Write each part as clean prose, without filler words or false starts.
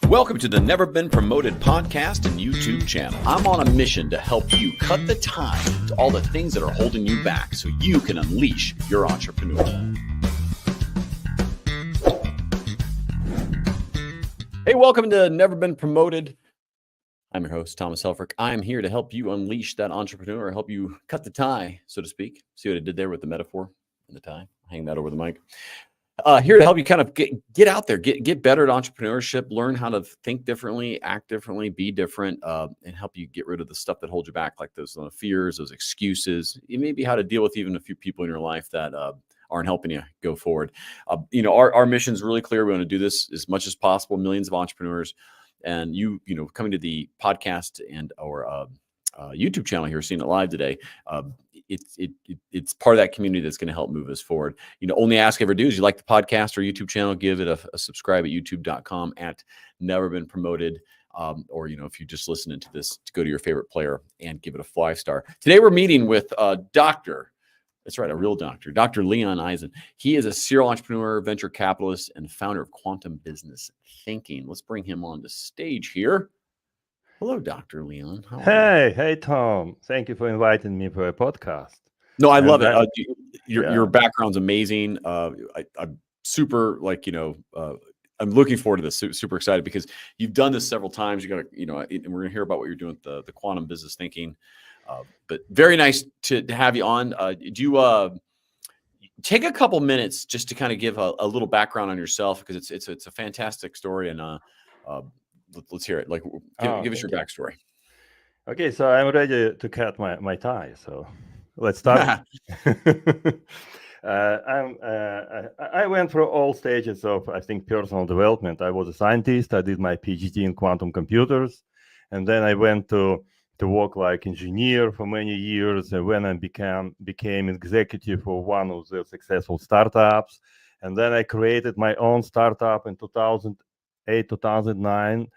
Welcome to the Never Been Promoted podcast and YouTube channel. I'm on a mission to help you cut the time to all the things that are holding you back so you can unleash your entrepreneur. Hey, welcome to Never Been Promoted. I'm your host, Thomas Helfrich. I'm here to help you unleash that entrepreneur, help you cut the tie, so to speak. See what I did there with the metaphor and the tie? Hang that over the mic. Here to help you kind of get out there, get better at entrepreneurship, learn how to think differently, act differently, be different, and help you get rid of the stuff that holds you back, like those fears, those excuses. It may be how to deal with even a few people in your life that aren't helping you go forward. Our mission is really clear. We want to do this as much as possible. Millions of entrepreneurs, and you coming to the podcast and our YouTube channel here, seeing it live today. It's part of that community that's going to help move us forward. Only ask I ever do is you like the podcast or YouTube channel, give it a subscribe at youtube.com at Never Been Promoted. Or, if you're just listening to this, to go to your favorite player and give it a 5-star. Today, we're meeting with Dr. That's right, a real doctor, Dr. Leon Eisen. He is a serial entrepreneur, venture capitalist, and founder of Quantum Business Thinking. Let's bring him on the stage here. Hello, Dr. Leon. Hey, Tom. Thank you for inviting me for a podcast. No, I love it. Your background's amazing. I'm super, I'm looking forward to this. Super excited because you've done this several times. You got to, and we're going to hear about what you're doing with the Quantum Business Thinking. But very nice to have you on. Do you take a couple minutes just to kind of give a little background on yourself, because it's a fantastic story, and let's hear it. Give us your backstory. Okay, so I'm ready to cut my tie. So let's start. I went through all stages of, I think, personal development. I was a scientist. I did my PhD in quantum computers, and then I went to work like engineer for many years. And when I became executive for one of the successful startups, and then I created my own startup in 2008, 2009.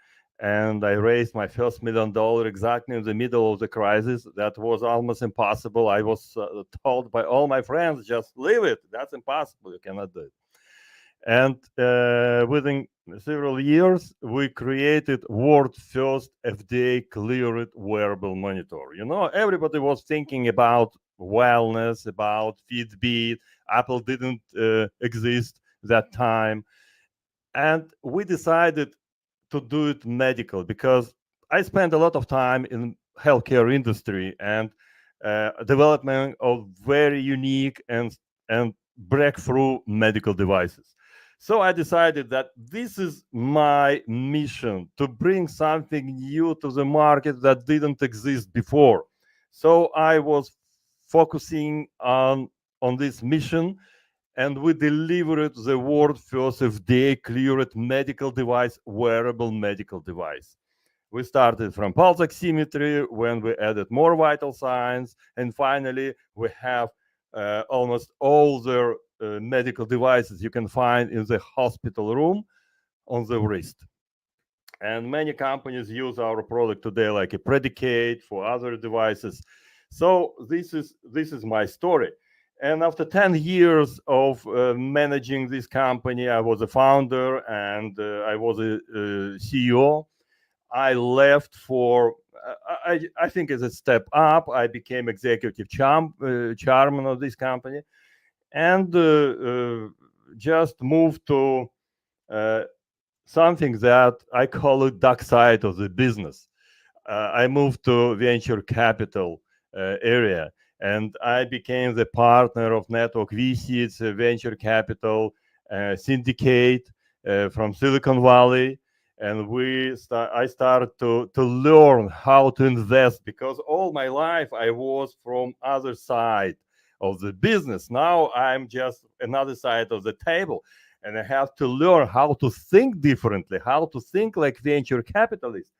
And I raised my first $1 million exactly in the middle of the crisis. That was almost impossible. I was told by all my friends, just leave it. That's impossible. You cannot do it. And within several years, we created world's first FDA-cleared wearable monitor. Everybody was thinking about wellness, about Fitbit. Apple didn't exist that time. And we decided to do it medical, because I spent a lot of time in healthcare industry and development of very unique and breakthrough medical devices. So I decided that this is my mission, to bring something new to the market that didn't exist before. So I was focusing on this mission, and we delivered the world's first FDA-cleared medical device, wearable medical device. We started from pulse oximetry, when we added more vital signs, and finally we have almost all the medical devices you can find in the hospital room on the wrist. And many companies use our product today, like a predicate for other devices. So this is my story. And after 10 years of managing this company, I was a founder and I was a CEO. I left for, I think as a step up, I became executive chairman of this company, and just moved to something that I call it dark side of the business. I moved to venture capital area. And I became the partner of Network VC. It's a venture capital syndicate from Silicon Valley. And I started to learn how to invest, because all my life I was from other side of the business. Now I'm just another side of the table. And I have to learn how to think differently, how to think like venture capitalists.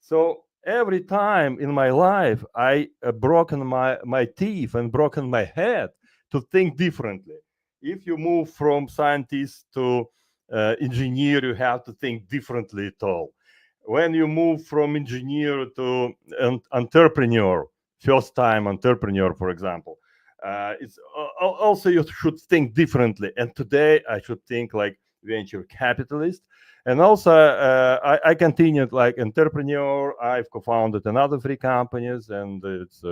So every time in my life, I broken my teeth and broken my head to think differently. If you move from scientist to engineer, you have to think differently at all. When you move from engineer to entrepreneur, first-time entrepreneur, for example, it's also you should think differently. And today I should think like venture capitalist. And also, I continued like entrepreneur. I've co-founded another 3 companies, and it's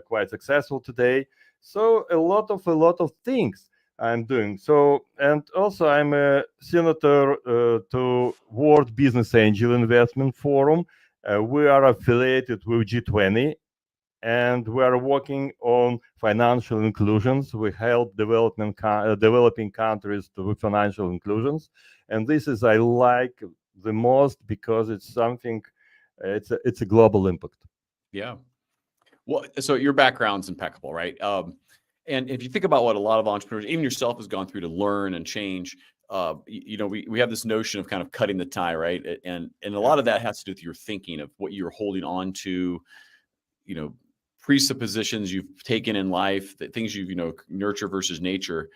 quite successful today. So a lot of things I'm doing. So, and also I'm a senator to World Business Angel Investment Forum. We are affiliated with G20, and we are working on financial inclusions. We help developing countries with financial inclusions, and this is I like the most because it's something. It's a global impact. Yeah. Well, so your background's impeccable, right? And if you think about what a lot of entrepreneurs, even yourself, has gone through to learn and change, we have this notion of kind of cutting the tie, right? And a lot of that has to do with your thinking of what you're holding on to, presuppositions you've taken in life, that things you've, nurture versus nature.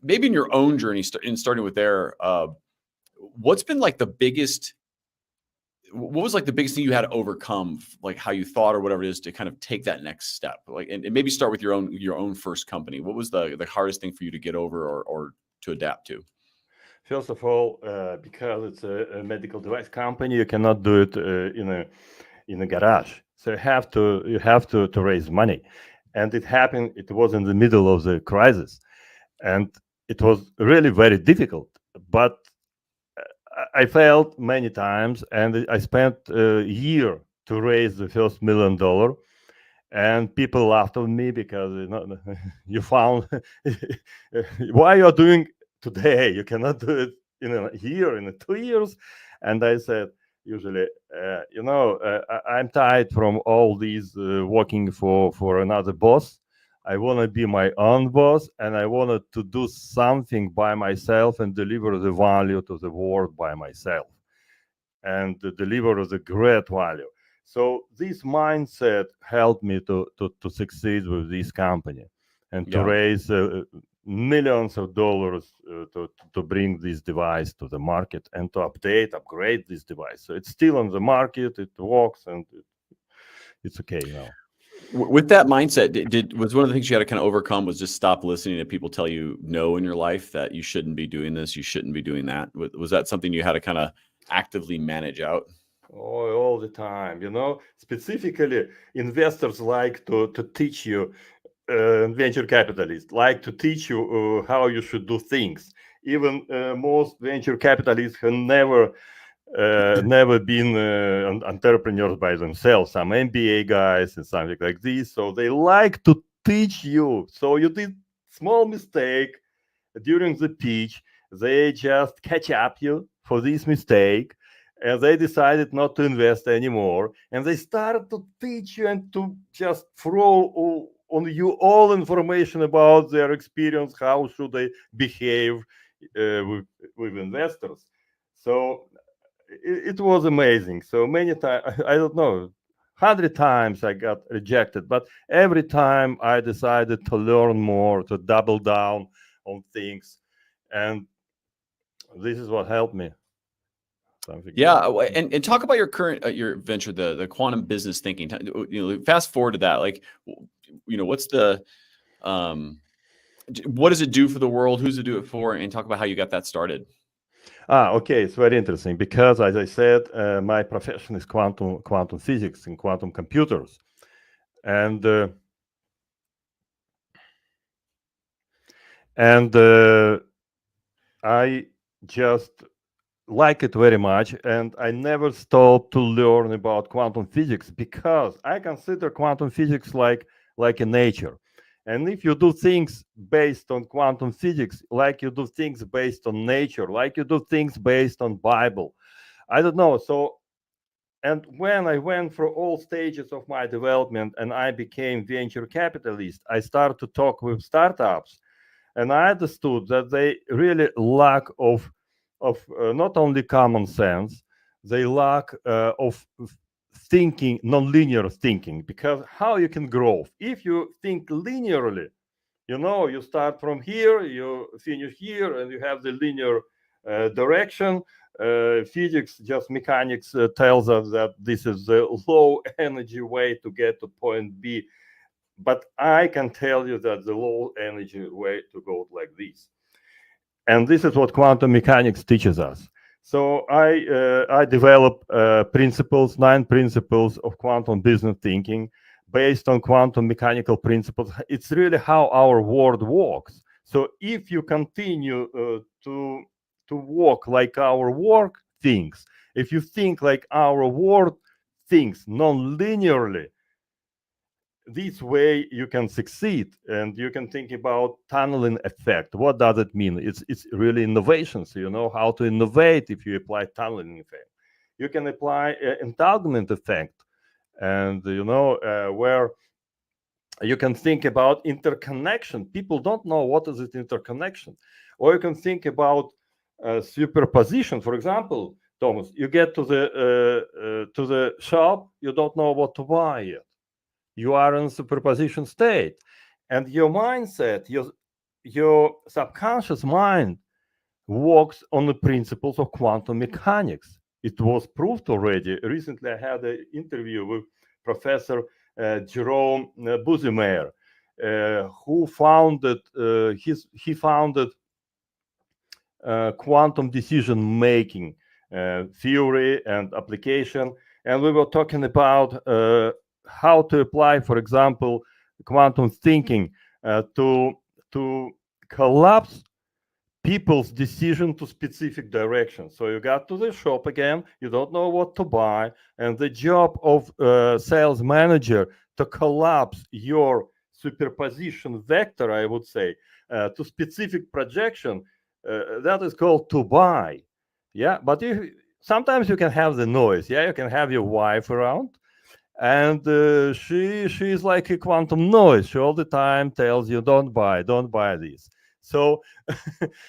Maybe in your own journey, starting with there, what's been like the biggest? What was like the biggest thing you had to overcome, like how you thought or whatever it is, to kind of take that next step? Like, and maybe start with your own first company. What was the hardest thing for you to get over or to adapt to? First of all, because it's a medical device company, you cannot do it in a garage. So you have to raise money, and it happened. It was in the middle of the crisis, and it was really very difficult. But I failed many times, and I spent a year to raise the first $1 million. And people laughed at me because you found why you're doing today. You cannot do it in a year, in 2 years. And I said, usually, I'm tired from all these working for another boss. I want to be my own boss, and I wanted to do something by myself and deliver the value to the world by myself, and deliver the great value. So this mindset helped me to succeed with this company and to raise millions of dollars to bring this device to the market and to upgrade this device. So it's still on the market, it works, and it's okay now. With that mindset, was one of the things you had to kind of overcome was just stop listening to people tell you no in your life, that you shouldn't be doing this, you shouldn't be doing that? Was that something you had to kind of actively manage out? Oh, all the time, specifically investors like to teach you, venture capitalists like to teach you how you should do things. Even most venture capitalists have never been entrepreneurs by themselves, some MBA guys and something like this. So they like to teach you. So you did small mistake during the pitch, they just catch up you for this mistake, and they decided not to invest anymore. And they started to teach you and to just throw on you all information about their experience, how should they behave with investors. So it was amazing. So many times, I don't know, 100 times I got rejected, but every time I decided to learn more, to double down on things, and this is what helped me. Yeah, and talk about your current your venture, the quantum business thinking. Fast forward to that. Like, what's the what does it do for the world? Who's it do it for? And talk about how you got that started. Okay, it's very interesting because, as I said, my profession is quantum physics and quantum computers, and I just like it very much, and I never stopped to learn about quantum physics because I consider quantum physics like a nature. And if you do things based on quantum physics, like you do things based on nature, like you do things based on Bible, I don't know. So, and when I went through all stages of my development and I became venture capitalist, I started to talk with startups, and I understood that they really lack of not only common sense, they lack of thinking, nonlinear thinking. Because how you can grow if you think linearly? You start from here, you finish here, and you have the linear direction. Physics, just mechanics, tells us that this is the low energy way to get to point B. But I can tell you that the low energy way to go like this. And this is what quantum mechanics teaches us. So I develop principles, 9 principles of quantum business thinking based on quantum mechanical principles. It's really how our world works. So if you continue to work like our work thinks, if you think like our world thinks non-linearly, this way you can succeed, and you can think about tunneling effect. What does it mean? It's really innovation. So you know how to innovate if you apply tunneling effect. You can apply entanglement effect, and you know where you can think about interconnection. People don't know what is it interconnection, or you can think about superposition. For example, Thomas, you get to the shop, you don't know what to buy yet. You are in superposition state, and your mindset, your subconscious mind works on the principles of quantum mechanics. It was proved already. Recently, I had an interview with Professor Jerome Buzimeyer, who founded he founded quantum decision making theory and application, and we were talking about how to apply, for example, quantum thinking to collapse people's decision to specific direction. So you got to the shop again, you don't know what to buy, and the job of sales manager to collapse your superposition vector, I would say, to specific projection, that is called to buy. Yeah, but if sometimes you can have the noise. Yeah, you can have your wife around, and she's like a quantum noise. She all the time tells you, don't buy this. So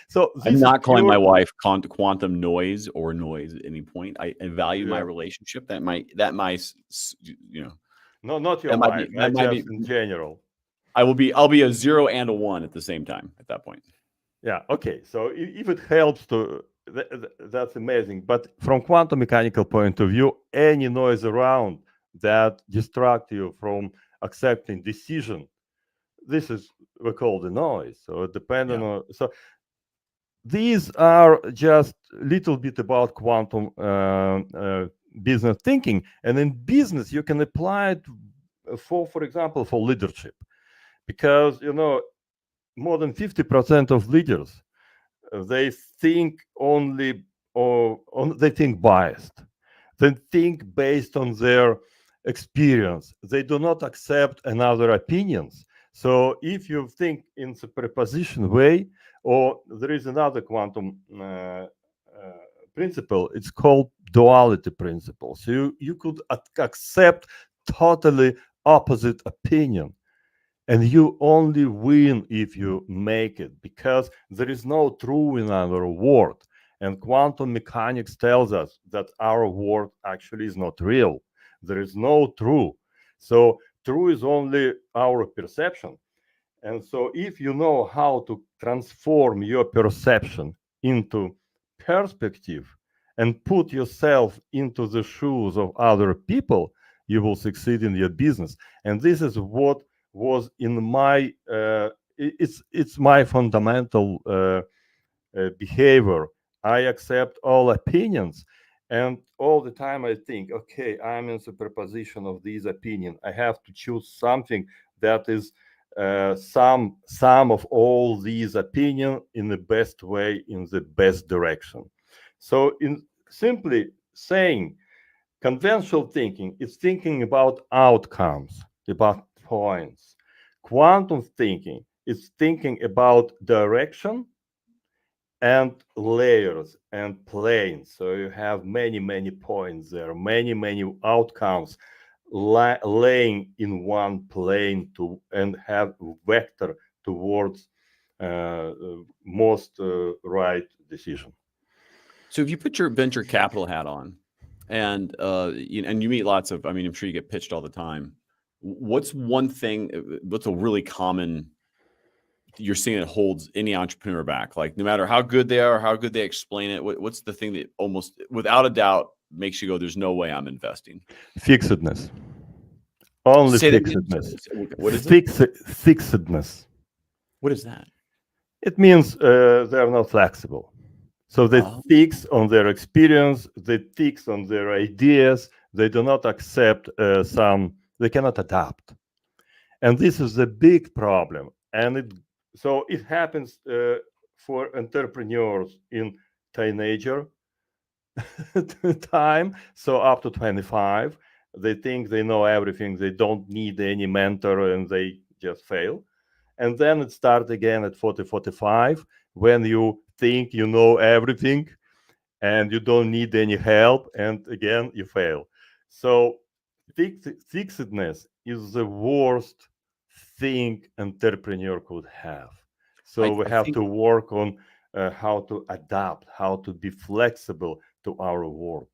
so this I'm not calling pure, my wife quantum noise or noise at any point. I value my relationship. That might you know, no, not your that might wife, be that might be just in general. I'll be a 0 and a 1 at the same time at that point. Yeah, okay. So if it helps to, that's amazing. But from quantum mechanical point of view, any noise around that distract you from accepting decision, this is we call the noise. So depending on, so these are just a little bit about quantum business thinking, and in business you can apply it for example, for leadership, because you know more than 50% of leaders, they think only, or they think biased. They think based on their experience. They do not accept another opinions. So if you think in superposition way, or there is another quantum principle, it's called duality principle. So you could accept totally opposite opinion, and you only win if you make it, because there is no true in our world. And quantum mechanics tells us that our world actually is not real. There is no true. So true is only our perception. And so if you know how to transform your perception into perspective and put yourself into the shoes of other people, you will succeed in your business. And this is what was in my it's my fundamental behavior. I accept all opinions, and all the time I think, okay, I'm in superposition of these opinions. I have to choose something that is sum of all these opinions in the best way, in the best direction. So in simply saying, conventional thinking is thinking about outcomes, about points. Quantum thinking is thinking about direction and layers and planes. So you have many points there, many outcomes laying in one plane to and have vector towards most right decision. So if you put your venture capital hat on, and you meet lots of, I mean, I'm sure you get pitched all the time. What's one thing? What's a really common you're seeing that holds any entrepreneur back? Like no matter how good they are, how good they explain it, what's the thing that almost without a doubt makes you go, "There's no way I'm investing"? Fixedness. Only Say that fixedness. What is it? Fixedness. What is that? It means they're not flexible. So they Oh, fix on their experience, they fix on their ideas, they do not accept they cannot adapt. And this is a big problem. And so it happens for entrepreneurs in teenager time, so up to 25. They think they know everything, they don't need any mentor, and they just fail. And then it starts again at 40, 45, when you think you know everything and you don't need any help, and again you fail. So fixedness is the worst thing entrepreneur could have. So we I have think to work on how to adapt, how to be flexible to our world.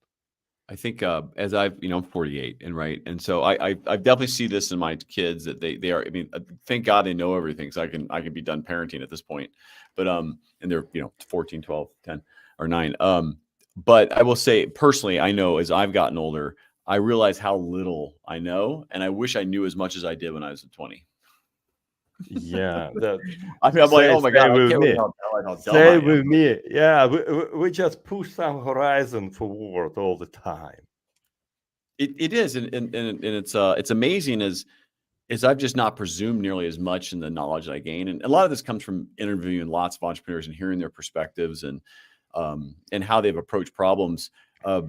as I've, I'm 48, and right, and so I definitely see this in my kids, that they are. I mean, thank God they know everything, so I can be done parenting at this point. But and they're 14, 12, 10, or 9. But I will say personally, I know as I've gotten older, I realize how little I know, and I wish I knew as much as I did when I was 20. Yeah, that I mean, I'm like, oh my God, stay I with can't me. believe how dumb I Stay am. with me. Yeah, we just push some horizon forward all the time. It is, and it's amazing as I've just not presumed nearly as much in the knowledge that I gain, and a lot of this comes from interviewing lots of entrepreneurs and hearing their perspectives and how they've approached problems. Uh,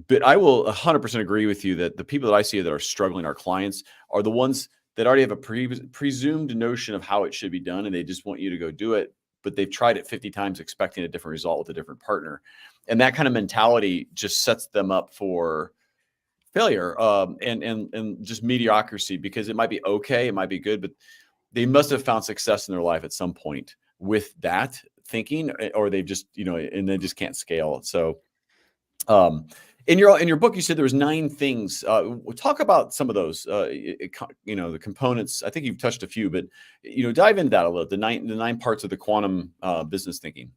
but I will 100% agree with you that the people that I see that are struggling, our clients, are the ones that already have a presumed notion of how it should be done, and they just want you to go do it. But they've tried it 50 times, expecting a different result with a different partner, and that kind of mentality just sets them up for failure, and just mediocrity, because it might be okay, it might be good, but they must have found success in their life at some point with that thinking, or they've just, and they just can't scale. So, um, in your book, you said there was 9 things. Talk about some of those. The components. I think you've touched a few, but dive into that a little. The nine parts of the quantum business thinking.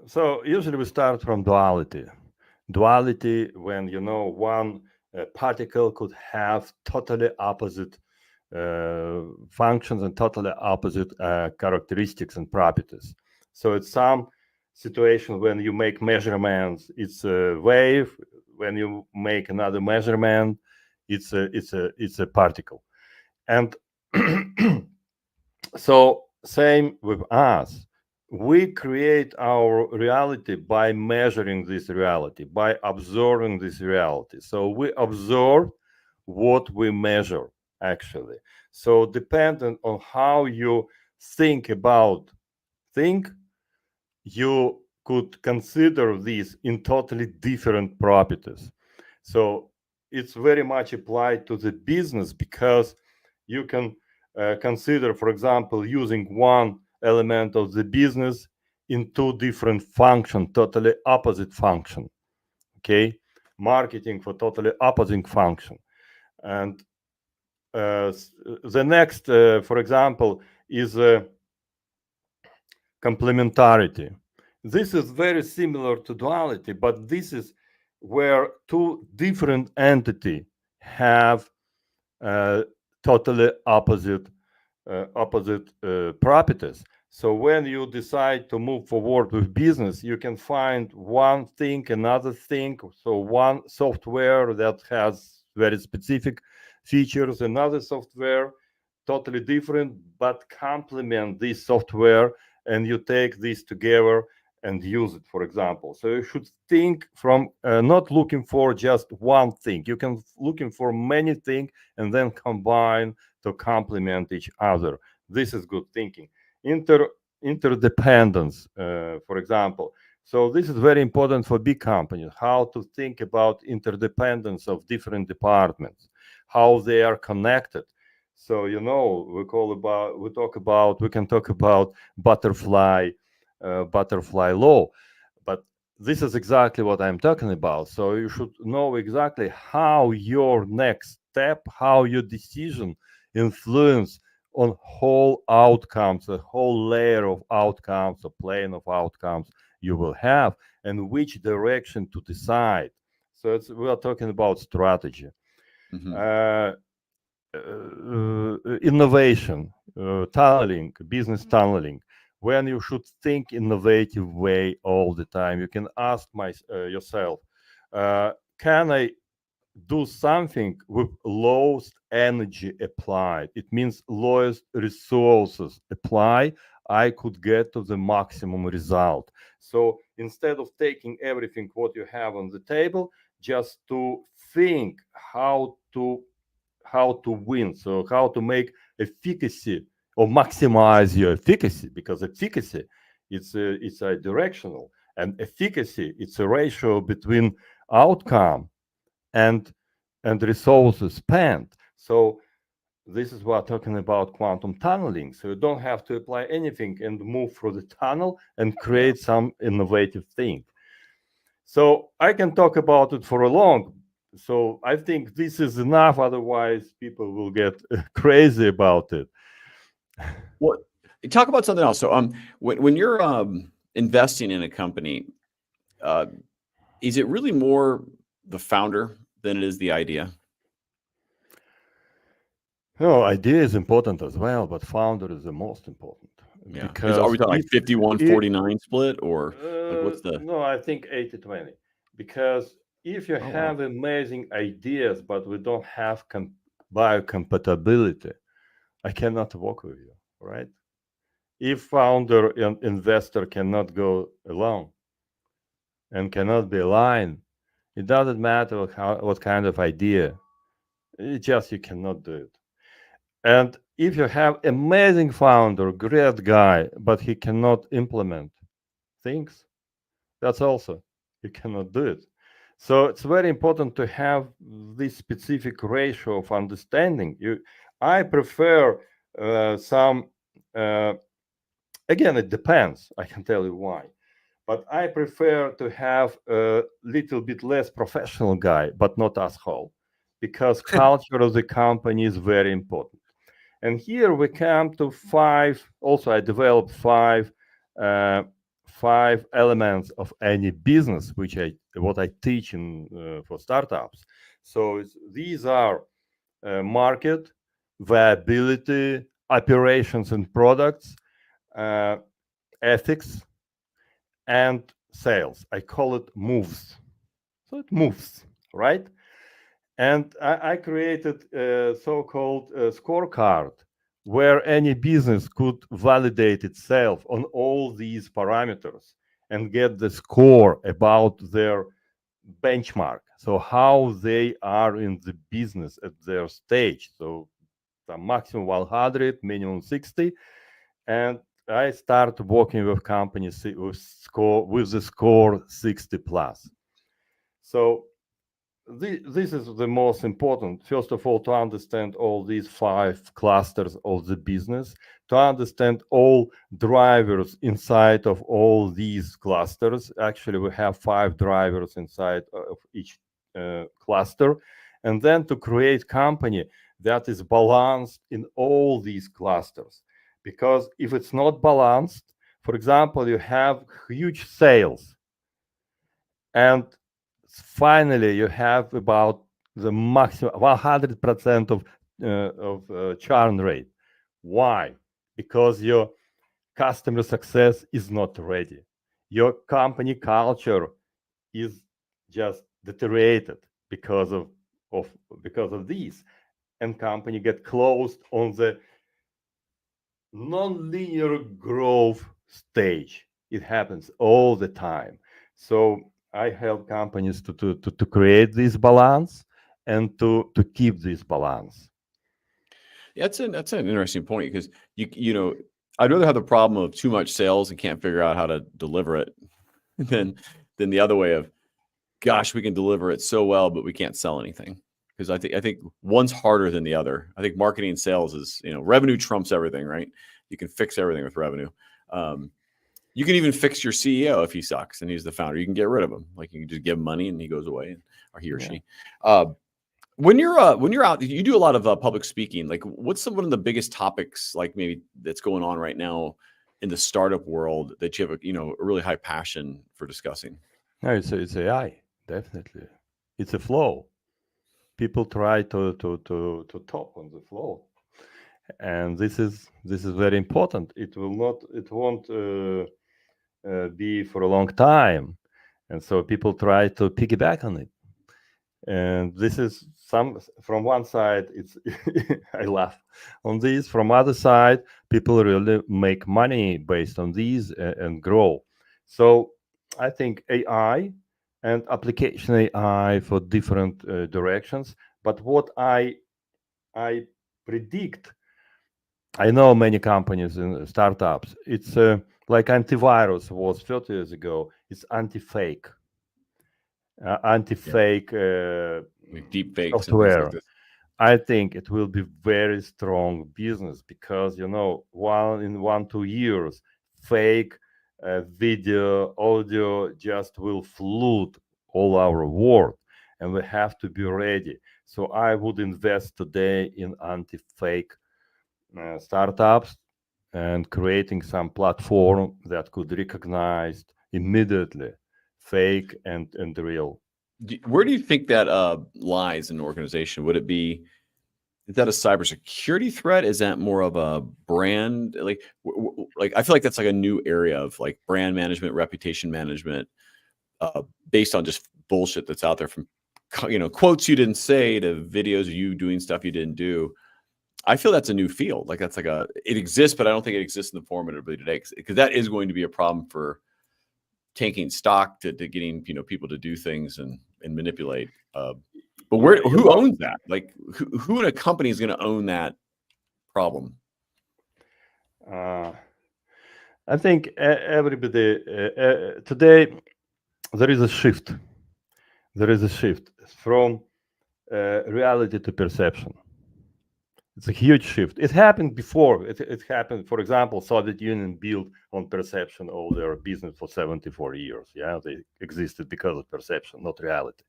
So usually we start from duality. Duality, when one particle could have totally opposite functions and totally opposite characteristics and properties. So it's some situation when you make measurements, it's a wave. When you make another measurement, it's a particle. And so same with us. We create our reality by measuring this reality, by observing this reality. So we observe what we measure, actually. So dependent on how you think about thing, you could consider these in totally different properties. So it's very much applied to the business, because you can consider, for example, using one element of the business in 2 different functions, totally opposite function. Okay, marketing for totally opposite function. And the next, for example, is complementarity. This is very similar to duality, but this is where 2 different entities have totally opposite properties. So when you decide to move forward with business, you can find one thing, another thing. So one software that has very specific features, another software totally different, but complement this software, and you take this together and use it, for example. So you should think from not looking for just one thing. You can looking for many things and then combine to complement each other. This is good thinking. Interdependence, for example. So this is very important for big companies, how to think about interdependence of different departments, how they are connected. So we can talk about butterfly law, but this is exactly what I'm talking about. So you should know exactly how your next step, how your decision influence on whole outcomes, a whole layer of outcomes, a plane of outcomes you will have, and which direction to decide. So we are talking about strategy. Mm-hmm. Innovation, tunneling, business tunneling. when you should think innovative way all the time. You can ask yourself, can I do something with lowest energy applied? It means lowest resources apply. I could get to the maximum result. So instead of taking everything what you have on the table, just to think how to win. So how to make efficacy or maximize your efficacy, because efficacy it's a directional, and efficacy it's a ratio between outcome and resources spent. So this is what talking about quantum tunneling. So you don't have to apply anything and move through the tunnel and create some innovative thing. So I can talk about it for a long. So I think this is enough. Otherwise, people will get crazy about it. What? Talk about something else. So, when you're investing in a company, is it really more the founder than it is the idea? No, idea is important as well, but founder is the most important. Yeah. Because Are we talking like 51-49 split, or like what's the? No, I think 80-20. Because if you have amazing ideas, but we don't have biocompatibility, I cannot work with you, right? If founder and investor cannot go alone and cannot be aligned, it doesn't matter what kind of idea. You cannot do it. And if you have amazing founder, great guy, but he cannot implement things, that's also, you cannot do it. So it's very important to have this specific ratio of understanding. I prefer again, it depends. I can tell you why. But I prefer to have a little bit less professional guy, but not asshole, because culture of the company is very important. And here we come to five. Also, I developed five elements of any business, what I teach for startups. So these are market, viability, operations and products, ethics, and sales. I call it moves. So it moves, right? And I created a so-called scorecard where any business could validate itself on all these parameters and get the score about their benchmark. So how they are in the business at their stage. So the maximum 100, minimum 60. And I start working with companies with the score 60 plus. So this is the most important. First of all, to understand all these five clusters of the business, to understand all drivers inside of all these clusters. Actually, we have 5 drivers inside of each cluster, and then to create company that is balanced in all these clusters. Because if it's not balanced, for example, you have huge sales, and finally you have about the maximum 100% of churn rate. Why? Because your customer success is not ready. Your company culture is just deteriorated because of these, and company get closed on the nonlinear growth stage. It happens all the time. So I help companies to create this balance and to keep this balance. Yeah, that's an interesting point, because you know, I'd rather have the problem of too much sales and can't figure out how to deliver it than the other way of, gosh, we can deliver it so well, but we can't sell anything. Because I think one's harder than the other. I think marketing and sales is, revenue trumps everything, right? You can fix everything with revenue. You can even fix your CEO if he sucks and he's the founder. You can get rid of him. Like, you can just give him money and he goes away, or he or she. When you're out, you do a lot of public speaking. Like, what's one of the biggest topics, like maybe that's going on right now in the startup world, that you have a really high passion for discussing? No, it's AI, definitely. It's a flow. People try to top on the flow, and this is very important. It won't be for a long time, and so people try to piggyback on it. And this is from one side, it's I laugh on this. From other side, people really make money based on these and grow. So I think AI and application AI for different directions. But what I predict, I know many companies and startups, it's like antivirus was 30 years ago. It's anti-fake Like deep fakes and things like software. this. I think it will be very strong business because in 1-2 years, fake video, audio just will flood all our world, and we have to be ready. So I would invest today in anti-fake startups and creating some platform that could recognize immediately fake and real. Where do you think that lies in an organization? Would it be, is that a cybersecurity threat? Is that more of a brand? Like I feel like that's like a new area of like brand management, reputation management, based on just bullshit that's out there, from quotes you didn't say to videos of you doing stuff you didn't do. I feel that's a new field. Like that's like it exists, but I don't think it exists in the form it really today, because that is going to be a problem for taking stock to getting people to do things and manipulate. But who owns that? Like who in a company is going to own that problem? I think everybody today there is a shift. There is a shift from reality to perception. It's a huge shift. It happened before. It happened, for example, Soviet Union built on perception all their business for 74 years. Yeah, they existed because of perception, not reality.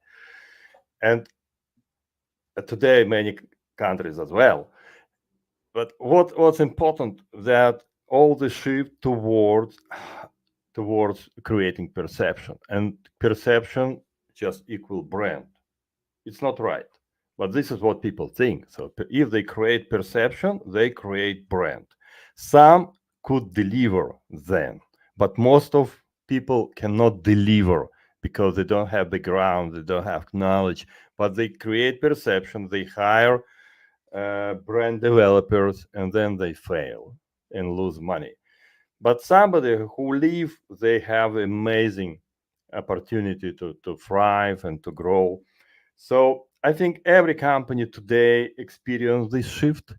And today, many countries as well. But what's important that all the shift towards creating perception, and perception just equal brand. It's not right, but this is what people think. So if they create perception, they create brand. Some could deliver then, but most of people cannot deliver because they don't have background, they don't have knowledge, but they create perception, they hire brand developers, and then they fail and lose money. But somebody who leave, they have amazing opportunity to thrive and to grow. So I think every company today experience this shift.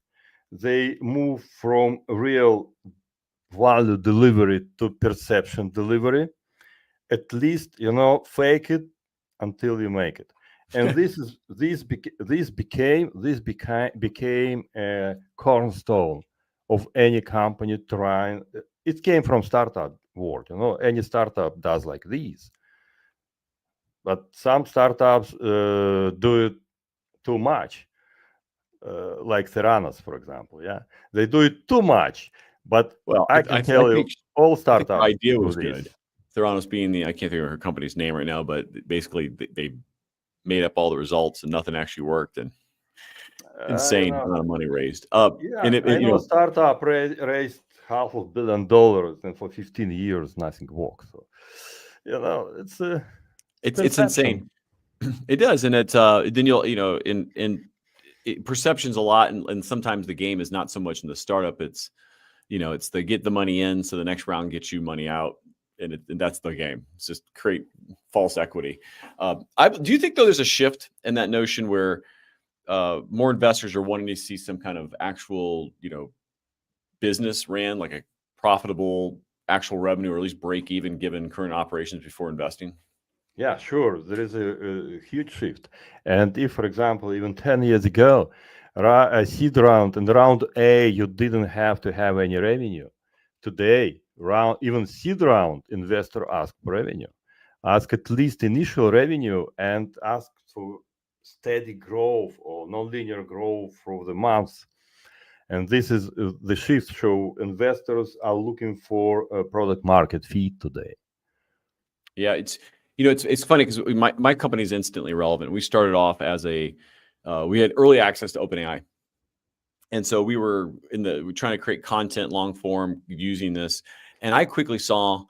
They move from real value delivery to perception delivery. At least fake it until you make it. And this became a cornerstone of any company trying. It came from startup world. Any startup does like these. But some startups do it too much, like Theranos, for example. Yeah, they do it too much. But I can tell you, all startups. The idea was good. Theranos being I can't think of her company's name right now, but basically they made up all the results and nothing actually worked, and insane amount of money raised. And I know startup raised $500 million, and for 15 years nothing worked. So it's insane. It does, and it's then you'll in perception's a lot, and sometimes the game is not so much in the startup. It's it's the get the money in, so the next round gets you money out, and that's the game. It's just create false equity. Do you think though there's a shift in that notion where more investors are wanting to see some kind of actual business ran, like a profitable actual revenue, or at least break even given current operations before investing? Yeah, sure. There is a huge shift. And if, for example, even 10 years ago, a seed round and round A, you didn't have to have any revenue. Today, even seed round, investor ask for revenue, ask at least initial revenue, and ask for steady growth or nonlinear growth through the months. And this is the shift. So investors are looking for a product market fit today. Yeah, it's funny because my company is instantly relevant. We started off as we had early access to OpenAI, And so we were trying to create content long form using this. And I quickly saw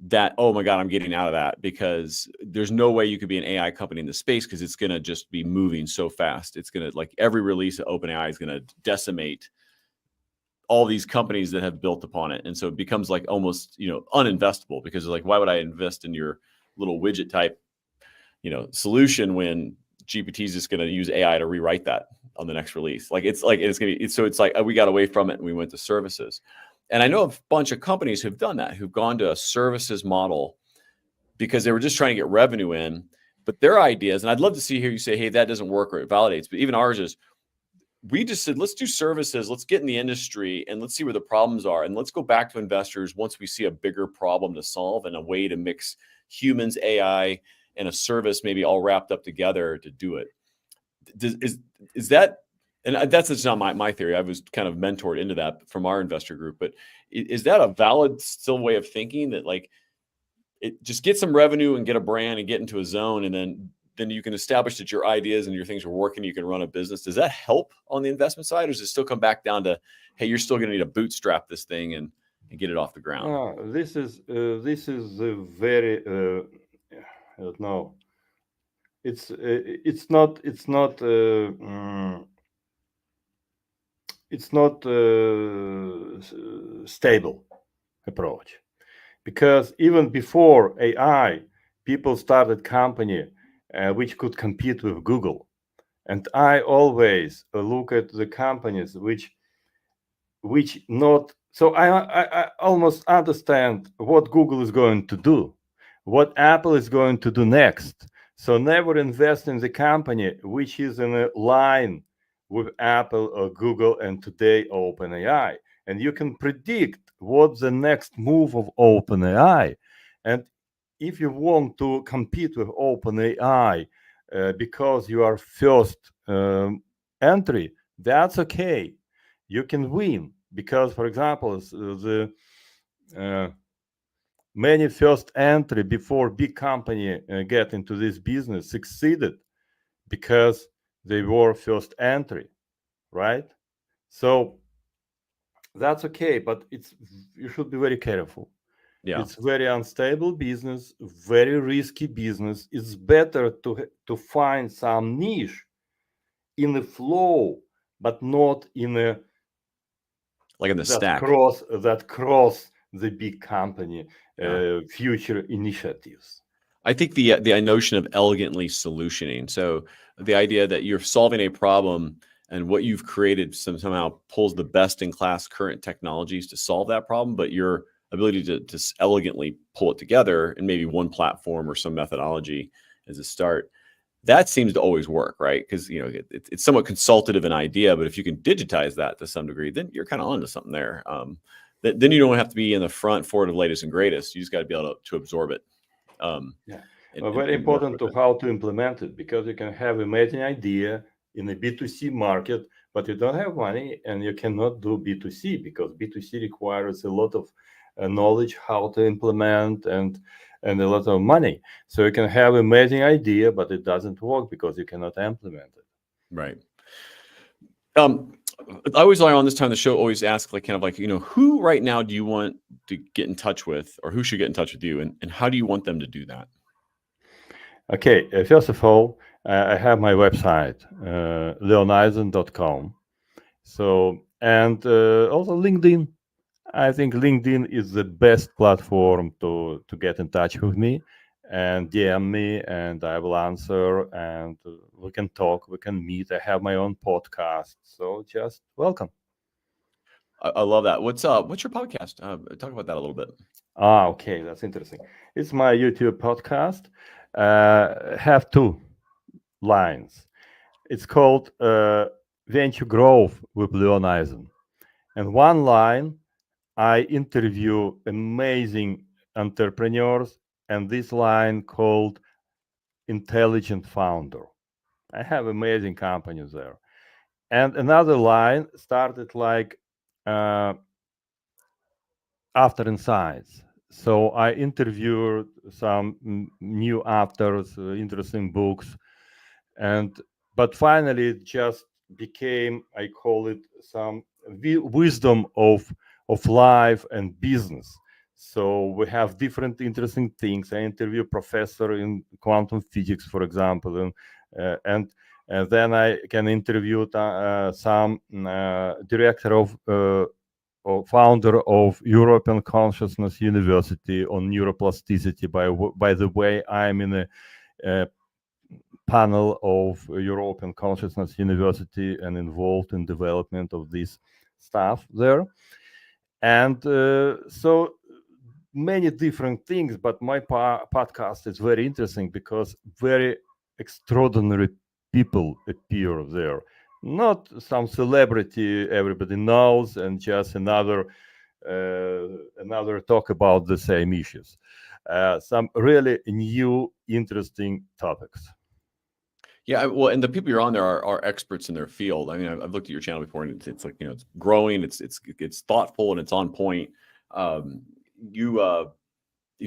that, oh my God, I'm getting out of that, because there's no way you could be an AI company in the space, because it's going to just be moving so fast. It's going to, like, every release of OpenAI is going to decimate all these companies that have built upon it. And so it becomes like almost, uninvestable, because like, why would I invest in your little widget type, solution when GPT is just going to use AI to rewrite that on the next release? Like, it's going to be, so it's like, we got away from it and we went to services. And I know a bunch of companies who've done that, who've gone to a services model because they were just trying to get revenue in. But their ideas, and I'd love to see here you say, hey, that doesn't work, or it validates. But even ours is, we just said, let's do services, let's get in the industry, and let's see where the problems are. And let's go back to investors once we see a bigger problem to solve, and a way to mix humans, AI, and a service maybe all wrapped up together to do it. Is that, and that's just not my theory. I was kind of mentored into that from our investor group, but is that a valid still way of thinking, that like, it just get some revenue and get a brand and get into a zone, and then you can establish that your ideas and your things are working, you can run a business? Does that help on the investment side, or does it still come back down to, hey, you're still going to need to bootstrap this thing and get it off the ground? This is a very I don't know. It's not stable approach, because even before AI, people started company which could compete with Google, and I always look at the companies which not. So I almost understand what Google is going to do, what Apple is going to do next. So never invest in the company which is in a line with Apple or Google, and today OpenAI. And you can predict what the next move of OpenAI. And if you want to compete with OpenAI because you are first entry, that's okay. You can win, because, for example, the many first entry before big company get into this business succeeded because they were first entry, right? So that's okay, but you should be very careful. Yeah. It's very unstable business, very risky business. It's better to find some niche in the flow, but not in a like in the stack that cross the big company future initiatives. I think the notion of elegantly solutioning. So the idea that you're solving a problem, and what you've created somehow pulls the best in class current technologies to solve that problem, but your ability to elegantly pull it together in maybe one platform or some methodology as a start, that seems to always work, right? Because it's somewhat consultative an idea, but if you can digitize that to some degree, then you're kind of onto something there. Then you don't have to be in the front forward of latest and greatest. You just got to be able to absorb it. Very important to how to implement it, because you can have amazing idea in a B2C market, but you don't have money, and you cannot do B2C, because B2C requires a lot of knowledge how to implement and a lot of money. So you can have amazing idea, but it doesn't work because you cannot implement it. Right. I always on this time of the show always ask who right now do you want to get in touch with, or who should get in touch with you, and how do you want them to do that? Okay, first of all, I have my website, leoneisen.com. So, and also LinkedIn. I think LinkedIn is the best platform to get in touch with me, and DM me, and I will answer, and we can talk, we can meet. I have my own podcast, so just welcome. I love that. What's your podcast? Talk about that a little bit. Okay, that's interesting. It's my YouTube podcast. Have two lines. It's called Venture Growth with Leon Eisen. And one line, I interview amazing entrepreneurs, and this line called Intelligent Founder. I have amazing companies there. And another line started like After Insights. So I interviewed some new authors, interesting books, but finally just became, I call it, some wisdom of life and business. So we have different interesting things. I interview professor in quantum physics, for example, and then I can interview some director of or founder of European Consciousness University on neuroplasticity. By the way, I'm in a panel of European Consciousness University and involved in development of this stuff there. And so many different things, but my podcast is very interesting because very extraordinary people appear there. Not some celebrity everybody knows and just another talk about the same issues. Some really new, interesting topics. Yeah, well, and the people you're on there are experts in their field. I mean, I've looked at your channel before, and it's like, it's growing, it's thoughtful, and it's on point. If you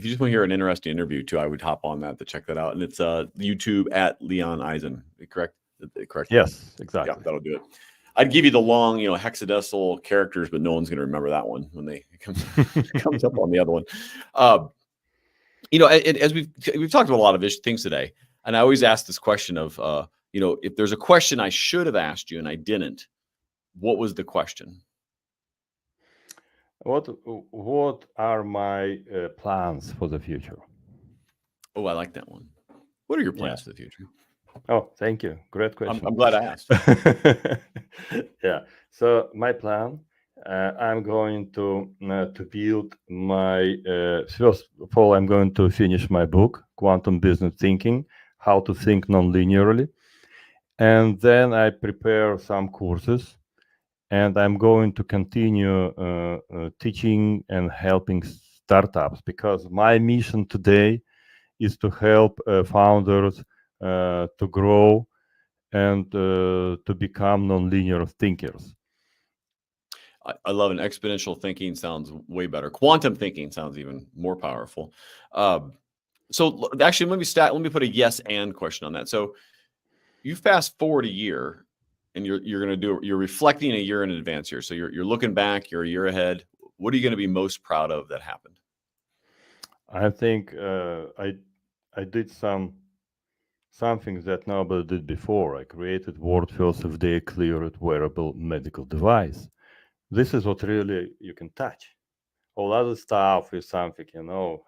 just want to hear an interesting interview too, I would hop on that to check that out. And it's YouTube at Leon Eisen. Correct? Correct. Yes, exactly. Yeah, that'll do it. I'd give you the long, hexadecimal characters, but no one's going to remember that one when it comes up on the other one. As we've talked about a lot of things today, and I always ask this question of, if there's a question I should have asked you and I didn't, what was the question? What are my plans for the future? Oh, I like that one. What are your plans for the future? Oh, thank you. Great question. I'm glad I asked. Yeah. So my plan, I'm going to build my, first of all, I'm going to finish my book, Quantum Business Thinking, How to Think Nonlinearly. And then I prepare some courses, and I'm going to continue teaching and helping startups, because my mission today is to help founders to grow and to become nonlinear thinkers. I love it. Exponential thinking sounds way better. Quantum thinking sounds even more powerful. So actually, let me put a yes and question on that. So you fast forward a year, and you're reflecting a year in advance here. So you're looking back, you're a year ahead. What are you going to be most proud of that happened? I think I did something that nobody did before. I created world first FDA-cleared wearable medical device. This is what really you can touch. All other stuff is something,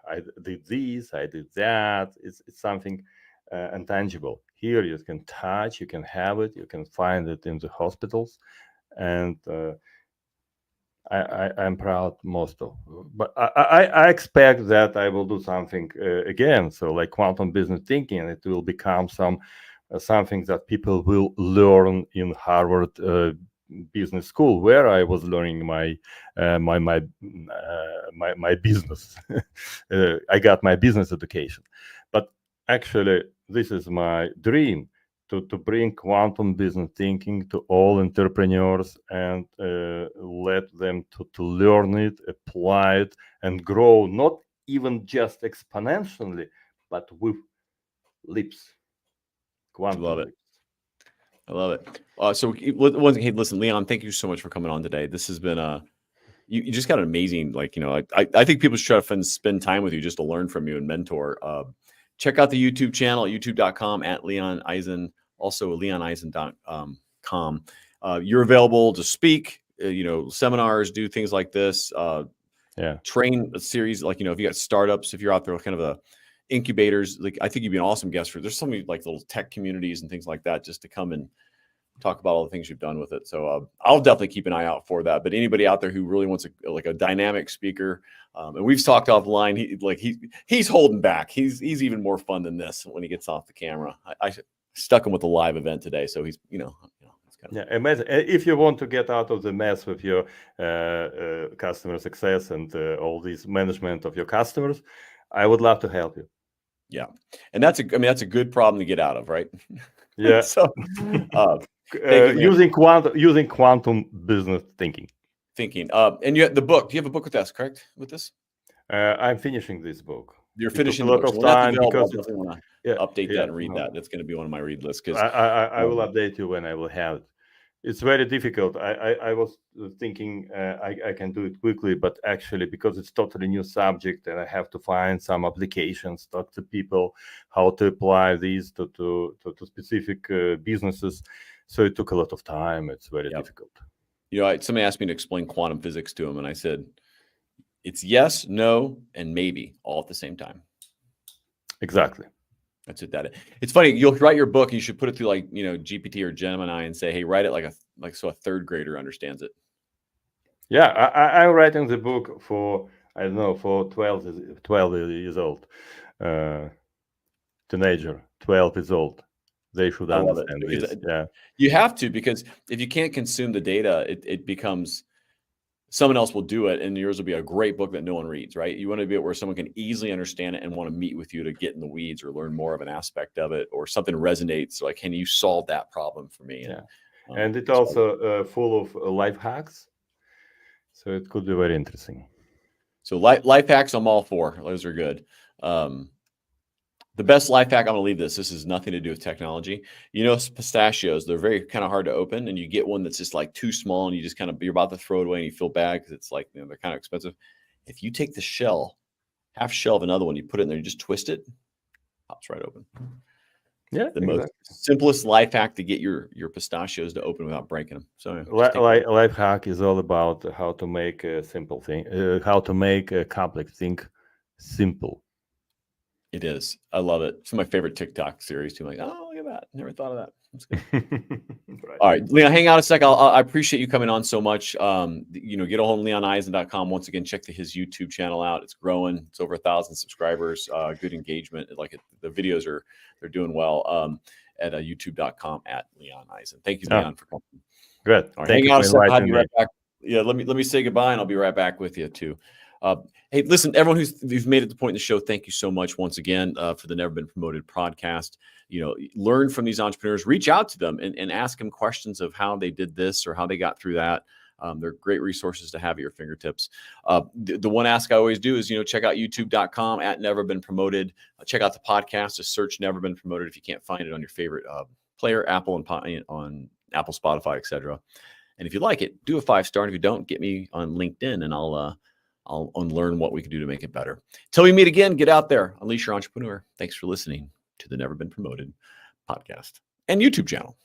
I did this, I did that. It's something intangible. Here you can touch, you can have it, you can find it in the hospitals, and I'm proud most of. But I expect that I will do something again. So like quantum business thinking, it will become something that people will learn in Harvard business school, where I was learning my business. I got my business education, but actually this is my dream, to bring quantum business thinking to all entrepreneurs and let them to learn it, apply it, and grow, not even just exponentially, but with leaps. Quantum Love it. leaps. I love it. So once again, listen, Leon, thank you so much for coming on today. This has been you just got an amazing, I think people should try to spend time with you just to learn from you and mentor. Check out the YouTube channel at youtube.com at Leon Eisen, also leoneisen.com. You're available to speak, seminars, do things like this, train a series, if you got startups, if you're out there, kind of incubators, I think you'd be an awesome guest for. There's so many little tech communities and things like that, just to come and talk about all the things you've done with it. So I'll definitely keep an eye out for that. But anybody out there who really wants a dynamic speaker, and we've talked offline, he's holding back. He's even more fun than this when he gets off the camera. I stuck him with a live event today, so he's amazing. If you want to get out of the mess with your customer success and all this management of your customers, I would love to help you. Yeah, and that's a good problem to get out of, right? Yeah. So using quantum business thinking. And you have the book. Do you have a book with us? Correct with this? I'm finishing this book. You're finishing a lot of time because I want to update that and read that. That's going to be one of my read lists. Because I will update you when I will have it. It's very difficult. I was thinking I can do it quickly, but actually, because it's totally new subject, and I have to find some applications, talk to people, how to apply these to specific businesses. So it took a lot of time. It's very difficult. You know, somebody asked me to explain quantum physics to them, and I said, it's yes, no, and maybe all at the same time. Exactly. That's it. It's funny. You'll write your book. You should put it through like, you know, GPT or Gemini and say, hey, write it like so a third grader understands it. Yeah, I'm writing the book for, I don't know, for 12 years old, teenager, 12 years old. They should understand this. Yeah, you have to, because if you can't consume the data, it becomes someone else will do it, and yours will be a great book that no one reads, right? You want to be where someone can easily understand it and want to meet with you to get in the weeds or learn more of an aspect of it, or something resonates. Like, can you solve that problem for me? Yeah, and it's also full of life hacks, so it could be very interesting. So life hacks, I'm all for. Those are good. The best life hack, I'm gonna leave this. This has nothing to do with technology. You know, pistachios, they're very kind of hard to open, and you get one that's just like too small, and you just kind of, you're about to throw it away and you feel bad because it's like, you know, they're kind of expensive. If you take the shell, half shell of another one, you put it in there, you just twist it, pops right open. Yeah, the most simplest life hack to get your pistachios to open without breaking them. So life hack is all about how to make a simple thing, how to make a complex thing simple. It is. I love it. It's my favorite TikTok series too. I'm like, oh, look at that. Never thought of that. That's good. Right. All right, Leon, hang out a sec. I appreciate you coming on so much. You know, get a hold of LeonEisen.com. Once again, check his YouTube channel out. It's growing. It's over 1,000 subscribers. Good engagement. The videos they're doing well. At youtube.com at Leon Eisen. Thank you, Leon, for coming. Good. All right, hang out a sec. I'll be right back. Yeah, let me say goodbye, and I'll be right back with you too. Hey, listen, everyone who's made it to the point in the show, thank you so much once again for the Never Been Promoted podcast. You know, learn from these entrepreneurs, reach out to them and ask them questions of how they did this or how they got through that. They're great resources to have at your fingertips. The one ask I always do is, you know, check out youtube.com at Never Been Promoted. Check out the podcast. Just search Never Been Promoted if you can't find it on your favorite player, Apple and on Apple, Spotify, etc. And if you like it, do a 5-star. And if you don't, get me on LinkedIn, and I'll learn what we can do to make it better. Till we meet again, get out there, unleash your entrepreneur. Thanks for listening to the Never Been Promoted podcast and YouTube channel.